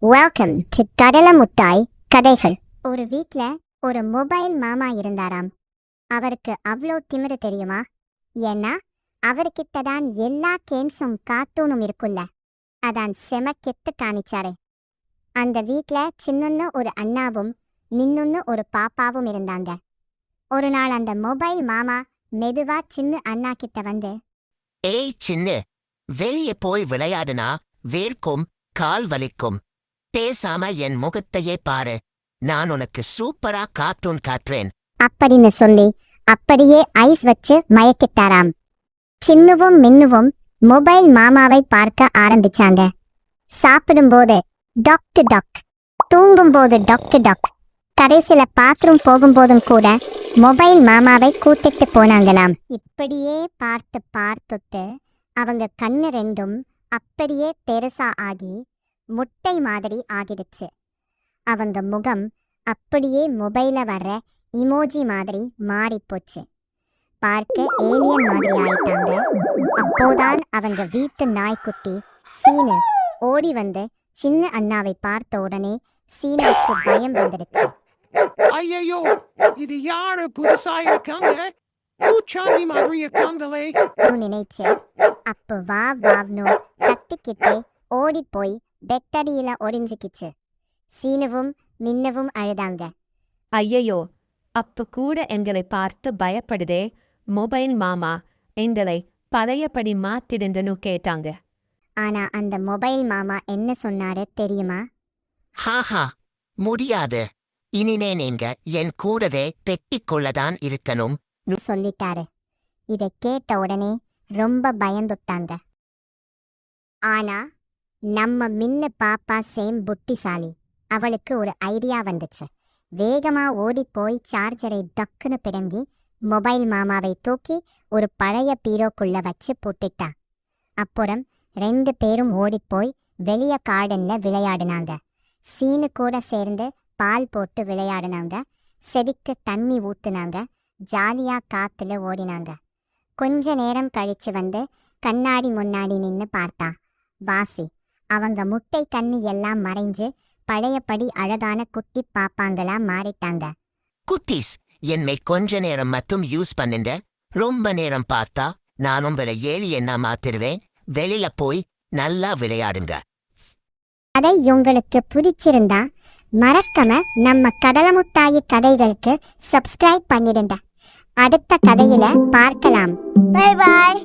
Welcome to கடலை முட்டாய் கதைகள். ஒரு வீட்ல ஒரு மொபைல் மாமா இருந்தாராம். அவருக்கு அவ்வளோ திமிரு தெரியுமா? ஏன்னா அவர்கிட்ட தான் எல்லா கேம்ஸும் கார்ட்டூனும் இருக்குல்ல. அதான் செம கெத்து காணிச்சாரு. அந்த வீட்ல சின்னொன்னு ஒரு அண்ணாவும் நின்னொன்னு ஒரு பாப்பாவும் இருந்தாங்க. ஒரு நாள் அந்த மொபைல் மாமா மெதுவா சின்ன அண்ணா கிட்ட வந்து, ஏய் சின்னு, வெளியே போய் விளையாடுனா வேர்க்கும் கால் வலிக்கும். பேசாம என் முகத்தையே பாரு, நான் உனக்கு சூப்பரா கார்ட்டூன் காட்டுறேன் அப்படின்னு சொல்லி அப்படியே ஐஸ் வச்சு மயக்கிட்டாராம். சின்னுவும் மின்னுவும் மொபைல் மாமாவை பார்க்க ஆரம்பிச்சாங்க. சாப்பிடும்போது டொக்கு டொக், தூங்கும்போது டொக்கு டொக், கடைசில பாத்ரூம் போகும்போதும் கூட மொபைல் மாமாவை கூட்டிட்டு போனாங்களாம். இப்படியே பார்த்து பார்த்துட்டு அவங்க கண்ணு ரெண்டும் அப்படியே பெருசா ஆகி முட்டை மாதிரி ஆகிடுச்சு. அவங்க முகம் அப்படியே மொபைல வர்ற இமோஜி மாதிரி மாறிப்போச்சு. பார்க்க ஏலியன் மாதிரி ஆயிட்டாங்க. அப்போதான் அவங்க வீட்டு நாய்க்குட்டி சீனு ஓடி வந்து சின்ன அண்ணாவை பார்த்த உடனே சீனுக்கு பயம் வந்துடுச்சு. ஐயோ, இது யாரு புதுசா இருக்காங்க? பூச்சாண்டி மாதிரி இருக்காங்களே நினைச்சு அப்போ வாவ்னு கத்திக்கிட்டே ஓடி போய் பெட்டடியில ஒளிஞ்சுக்கிச்சு. சீனுவும் மின்னவும் அழுதாங்க. ஐயையோ, அப்ப கூட எங்களை பார்த்து பயப்படுதே மொபைல் மாமா, எங்களை பழையபடி மாத்திடுந்துன்னு கேட்டாங்க. ஆனா அந்த மொபைல் மாமா என்ன சொன்னாரு தெரியுமா? ஹாஹா, முடியாது. இனிமே நீங்க என் கூடவே பெட்டிக்குள்ளதான் இருக்கணும் சொல்லிட்டாரு. இதை கேட்ட உடனே ரொம்ப பயந்துட்டாங்க. ஆனா நம்ம மின்ன பாப்பா சேம் புத்திசாலி. அவளுக்கு ஒரு ஐடியா வந்துச்சு. வேகமா ஓடி போய் சார்ஜரை டக்குன்னு பிடுங்கி மொபைல் மாமாவை தூக்கி ஒரு பழைய பீரோக்குள்ள வச்சு போட்டுட்டா. அப்புறம் 2 பேரும் ஓடிப்போய் வெளிய கார்டன்ல விளையாடினாங்க. சீனு கூட சேர்ந்து பால் போட்டு விளையாடினாங்க. செடிக்கு தண்ணி ஊத்துனாங்க. ஜாலியா காத்துல ஓடினாங்க. கொஞ்ச நேரம் கழிச்சு வந்து கண்ணாடி முன்னாடி நின்னு பார்த்தா வாசி. அவங்க முட்டை கண்ணி எல்லாம் மறைஞ்சு பழையபடி அழகான குட்டி பாப்பாங்களா மாறிட்டாங்க. குட்டீஸ், என்னை கொஞ்ச நேரம் மட்டும் யூஸ் பண்ணுங்க. ரொம்ப நேரம் பார்த்தா நானும் வேற ஏலியனா மாத்திருவேன். வெளியில போய் நல்லா விளையாடுங்க. அதை உங்களுக்கு பிடிச்சிருந்தா மறக்காம நம்ம கடலை முட்டாயி கதைகளுக்கு சப்ஸ்கிரைப் பண்ணிடுங்க. அடுத்த கதையில பார்க்கலாம். Bye bye.